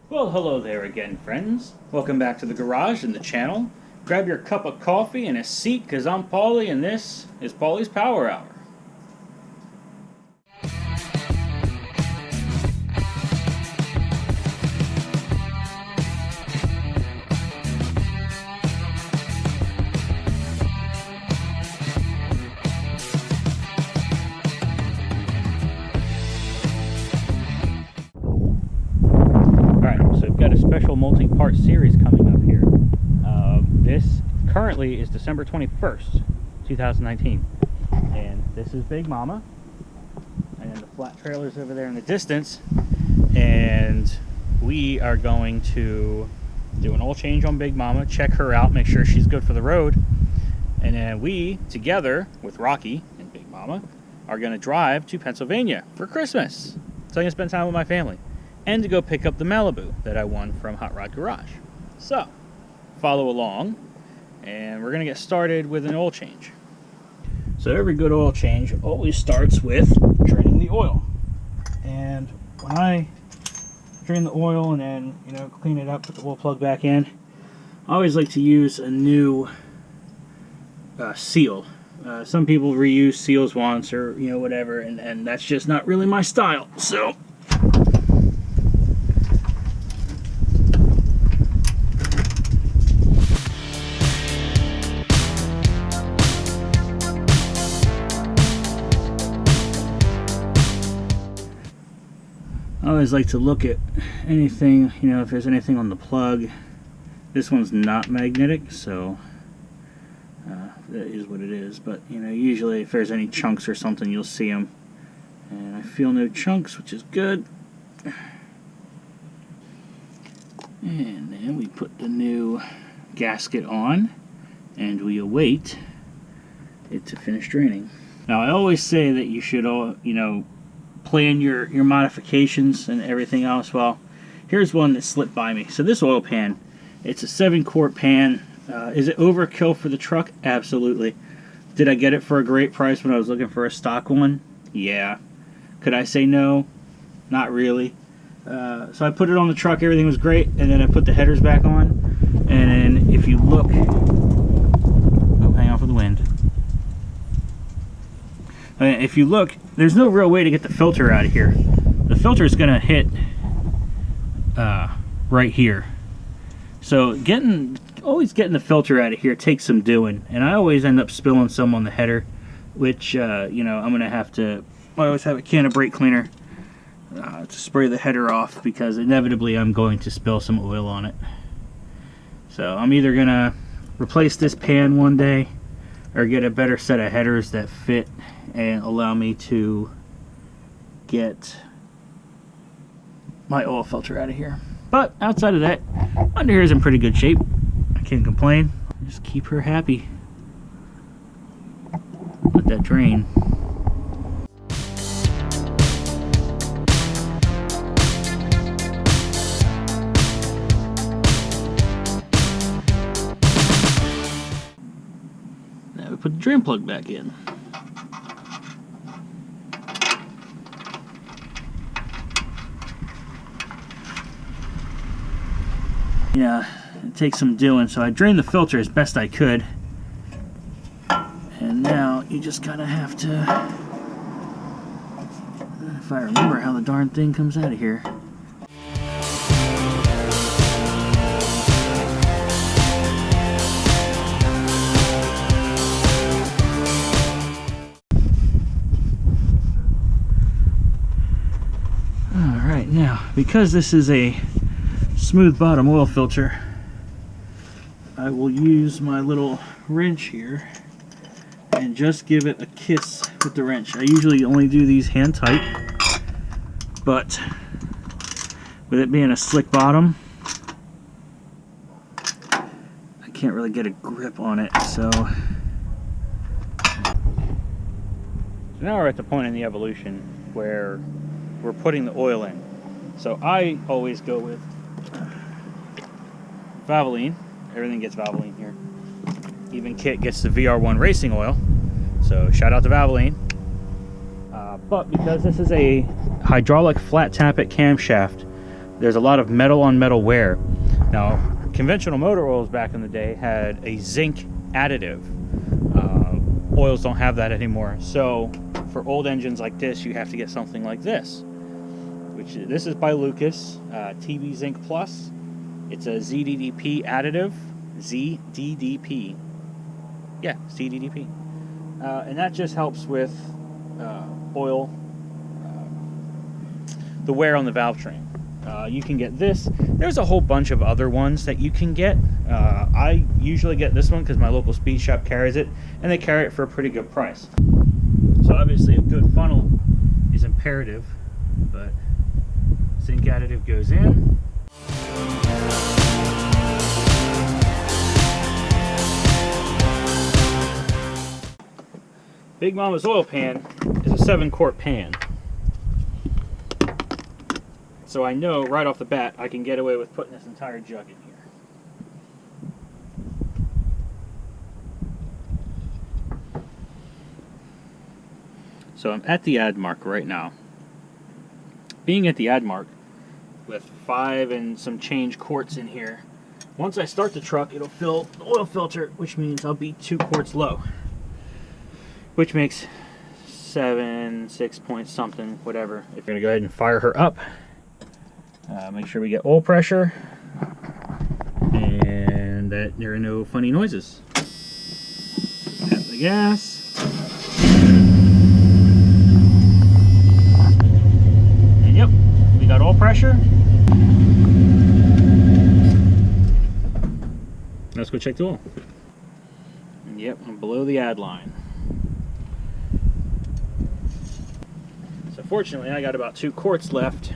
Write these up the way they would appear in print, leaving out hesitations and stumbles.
Well, hello there again, friends. Welcome back to the garage and the channel. Grab your cup of coffee and a seat, because I'm Paulie, and this is Paulie's Power Hour. Special multi-part series coming up here. This currently is December 21st, 2019, and this is Big Mama, and the flat trailer's over there in the distance, and we are going to do an oil change on Big Mama, check her out, make sure she's good for the road, and then we, together with Rocky and Big Mama, are going to drive to Pennsylvania for Christmas, so I can spend time with my family. And to go pick up the Malibu that I won from Hot Rod Garage. So, follow along, and we're going to get started with an oil change. So every good oil change always starts with draining the oil. And when I drain the oil and then, clean it up, put the oil plug back in, I always like to use a new seal. Some people reuse seals once or, whatever, and that's just not really my style. So I always like to look at anything, if there's anything on the plug. This one's not magnetic, so that is what it is. But, usually if there's any chunks or something, you'll see them. And I feel no chunks, which is good. And then we put the new gasket on, and we await it to finish draining. Now, I always say that you should, plan your modifications and everything else. Well, here's one that slipped by me. So this oil pan, it's a 7-quart pan. Is it overkill for the truck? Absolutely. Did I get it for a great price when I was looking for a stock one? Yeah. Could I say no? Not really. So I put it on the truck, everything was great, and then I put the headers back on, and then if you look, oh, hang on for the wind. If you look, there's no real way to get the filter out of here. The filter is going to hit right here. So always getting the filter out of here takes some doing. And I always end up spilling some on the header, which, I'm going to have to, I always have a can of brake cleaner to spray the header off, because inevitably I'm going to spill some oil on it. So I'm either going to replace this pan one day or get a better set of headers that fit and allow me to get my oil filter out of here. But outside of that, under here is in pretty good shape. I can't complain. Just keep her happy. Let that drain. Now we put the drain plug back in. Yeah, it takes some doing, so I drained the filter as best I could. And now you just kind of have to, if I remember how the darn thing comes out of here. Alright, now, because this is a smooth bottom oil filter, I will use my little wrench here and just give it a kiss with the wrench. I usually only do these hand tight, but with it being a slick bottom, I can't really get a grip on it. So now we're at the point in the evolution where we're putting the oil in. So I always go with Valvoline. Everything gets Valvoline here. Even Kit gets the VR1 racing oil. So shout out to Valvoline. But because this is a hydraulic flat tappet camshaft there's a lot of metal on metal wear. Now, conventional motor oils back in the day had a zinc additive. Oils don't have that anymore. So for old engines like this, you have to get something like this, which this is by Lucas, TB Zinc Plus. It's a ZDDP additive, ZDDP. Yeah, ZDDP. And that just helps with oil, the wear on the valve train. You can get this. There's a whole bunch of other ones that you can get. I usually get this one because my local speed shop carries it, and they carry it for a pretty good price. So obviously a good funnel is imperative, but zinc additive goes in. Big Mama's oil pan is a 7-quart pan. So I know right off the bat I can get away with putting this entire jug in here. So I'm at the ad mark right now. Being at the ad mark with 5 and some change quarts in here, once I start the truck it'll fill the oil filter, which means I'll be 2 quarts low, which makes 6 point something, whatever. If you're gonna go ahead and fire her up, make sure we get oil pressure and that there are no funny noises. Tap the gas. And yep, we got oil pressure. Let's go check the oil. And yep, I'm below the ad line. So fortunately I got about 2 quarts left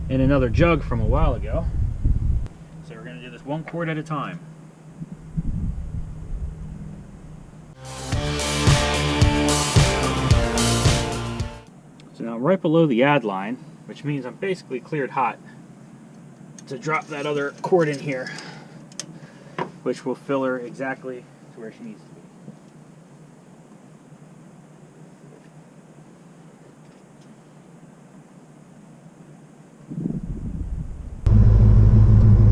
in another jug from a while ago. So we're going to do this 1 quart at a time. So now I'm right below the ad line, which means I'm basically cleared hot to drop that other quart in here, which will fill her exactly to where she needs to be.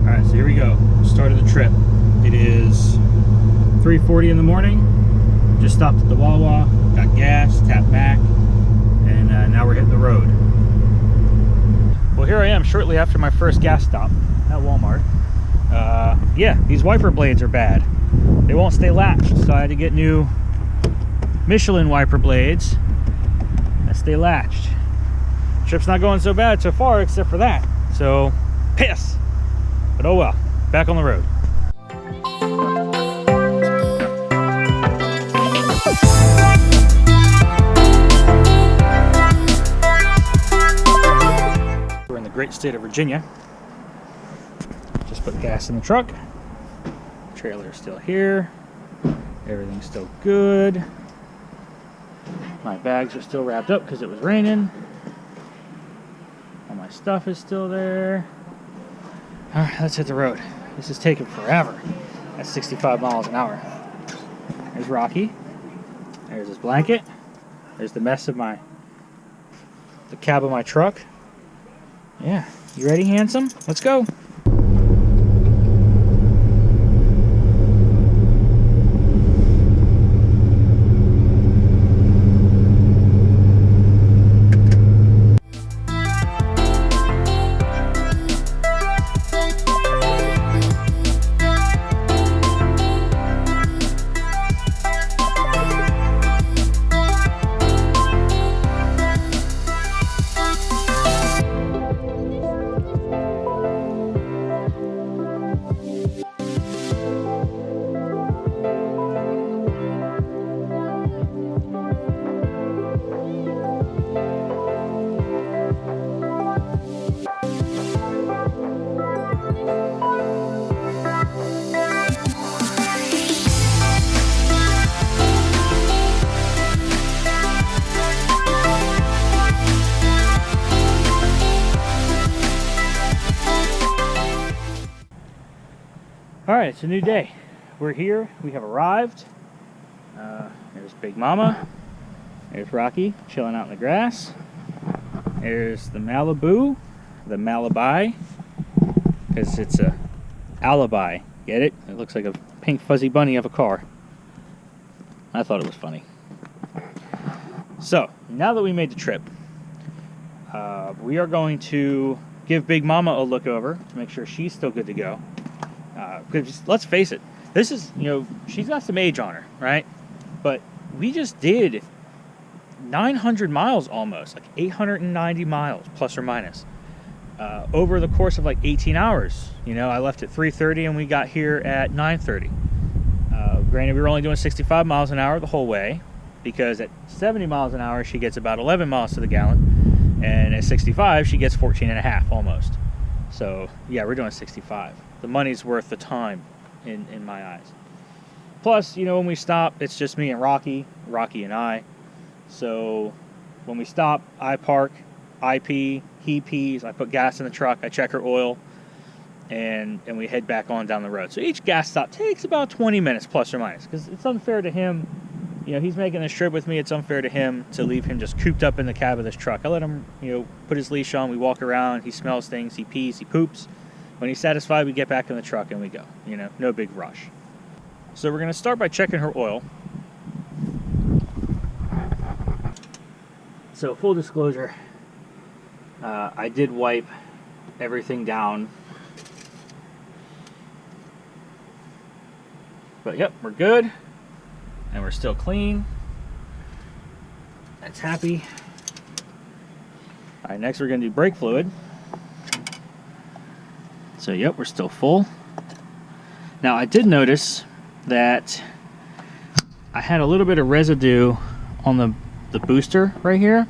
Alright, so here we go. Start of the trip. It is 3:40 in the morning. Just stopped at the Wawa, got gas, tapped back, and now we're hitting the road. Well, here I am shortly after my first gas stop at Walmart. Yeah, these wiper blades are bad. They won't stay latched, so I had to get new Michelin wiper blades that stay latched. Trip's not going so bad so far, except for that. So, piss! But oh well, back on the road. We're in the great state of Virginia. Just put gas in the truck. Trailer's still here. Everything's still good. My bags are still wrapped up because it was raining. All my stuff is still there. All right, let's hit the road. This is taking forever at 65 miles an hour. There's Rocky. There's his blanket. There's the mess of the cab of my truck. Yeah, you ready, handsome? Let's go. Alright, it's a new day. We're here. We have arrived. There's Big Mama. There's Rocky chilling out in the grass. There's the Malibu the Malibu I, because it's a alibi. Get it? It looks like a pink fuzzy bunny of a car. I thought it was funny. So, now that we made the trip, we are going to give Big Mama a look over to make sure she's still good to go. Because let's face it, this is, you know, she's got some age on her, right? But we just did 900 miles almost, like 890 miles, plus or minus, over the course of like 18 hours. You know, I left at 3:30 and we got here at 9:30. Granted, we were only doing 65 miles an hour the whole way, because at 70 miles an hour, she gets about 11 miles to the gallon, and at 65, she gets 14 and a half almost. So, yeah, we're doing 65. The money's worth the time in my eyes. Plus, you know, when we stop, it's just me and Rocky and I. So, when we stop, I park, I pee, he pees, I put gas in the truck, I check her oil, and we head back on down the road. So each gas stop takes about 20 minutes, plus or minus, because it's unfair to him. You know, he's making this trip with me. It's unfair to him to leave him just cooped up in the cab of this truck. I let him, you know, put his leash on. We walk around. He smells things. He pees. He poops. When he's satisfied, we get back in the truck and we go. You know, no big rush. So we're going to start by checking her oil. So full disclosure, I did wipe everything down. But yep, we're good. And we're still clean. That's happy. All right, next we're going to do brake fluid. So yep, we're still full. Now I did notice that I had a little bit of residue on the booster right here.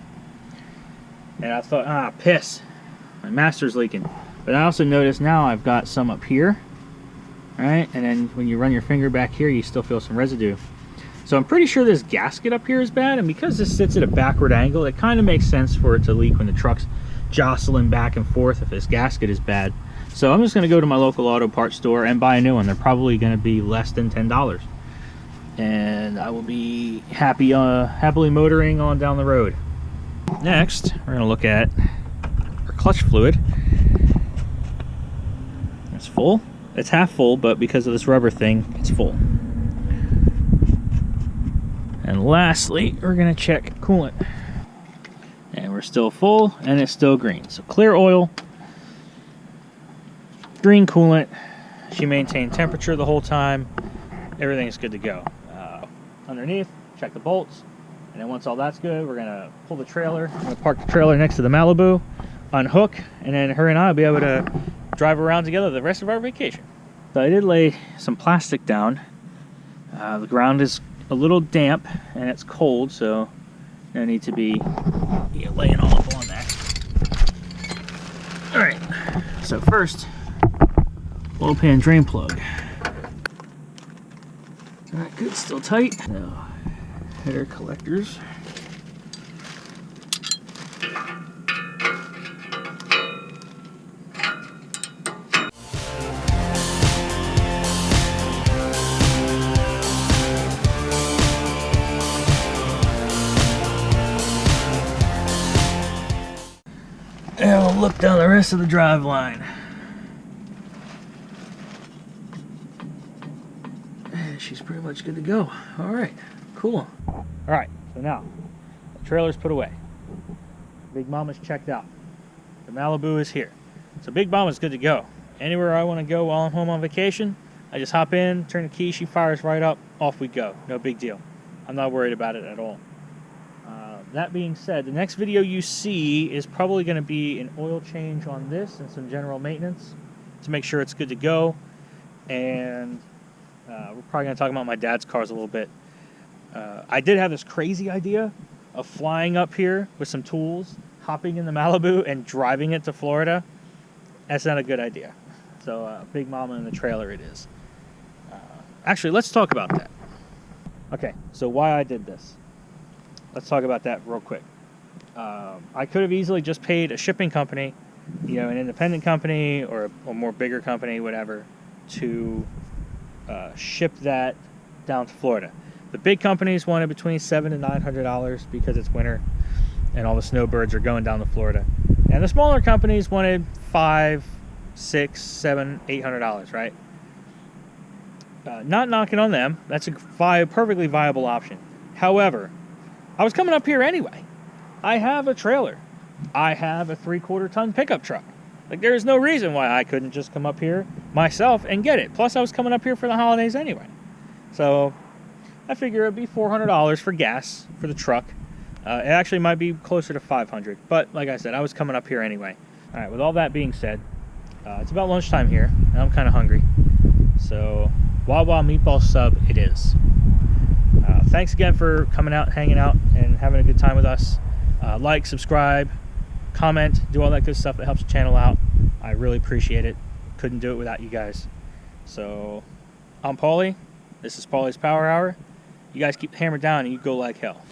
And I thought, piss. My master's leaking. But I also noticed now I've got some up here. Right? And then when you run your finger back here, you still feel some residue. So I'm pretty sure this gasket up here is bad, and because this sits at a backward angle, it kind of makes sense for it to leak when the truck's jostling back and forth if this gasket is bad. So I'm just going to go to my local auto parts store and buy a new one. They're probably going to be less than $10. And I will be happily motoring on down the road. Next, we're going to look at our clutch fluid. It's full. It's half full, but because of this rubber thing, it's full. And lastly, we're going to check coolant. And we're still full, and it's still green. So clear oil, green coolant. She maintained temperature the whole time. Everything's good to go. Underneath, check the bolts. And then once all that's good, we're going to pull the trailer. I'm going to park the trailer next to the Malibu, unhook, and then her and I will be able to drive around together the rest of our vacation. So I did lay some plastic down. The ground is a little damp and it's cold, so no need to be laying all up on that. Alright, so first, oil pan drain plug. Alright, good, still tight. Now, header collectors. And we'll look down the rest of the drive line. And she's pretty much good to go. Alright, cool. Alright, so now, the trailer's put away. Big Mama's checked out. The Malibu is here. So Big Mama's good to go. Anywhere I want to go while I'm home on vacation, I just hop in, turn the key, she fires right up, off we go. No big deal. I'm not worried about it at all. That being said, the next video you see is probably going to be an oil change on this and some general maintenance to make sure it's good to go. And we're probably going to talk about my dad's cars a little bit. I did have this crazy idea of flying up here with some tools, hopping in the Malibu, and driving it to Florida. That's not a good idea. So Big Mama in the trailer it is. Actually, let's talk about that. Okay, so why I did this. Let's talk about that real quick. I could have easily just paid a shipping company, an independent company or a more bigger company, whatever, to ship that down to Florida. The big companies wanted between $700 and $900 because it's winter and all the snowbirds are going down to Florida. And the smaller companies wanted $500, $600, $700, $800, right? Not knocking on them. That's a perfectly viable option. However, I was coming up here anyway. I have a trailer. I have a 3/4 ton pickup truck. Like, there is no reason why I couldn't just come up here myself and get it. Plus, I was coming up here for the holidays anyway. So I figure it'd be $400 for gas for the truck. It actually might be closer to $500. But like I said, I was coming up here anyway. All right, with all that being said, it's about lunchtime here, and I'm kind of hungry. So Wawa meatball sub it is. Thanks again for coming out, hanging out, and having a good time with us. Like, subscribe, comment, do all that good stuff that helps the channel out. I really appreciate it. Couldn't do it without you guys. So I'm Paulie. This is Paulie's Power Hour. You guys keep the hammer down and you go like hell.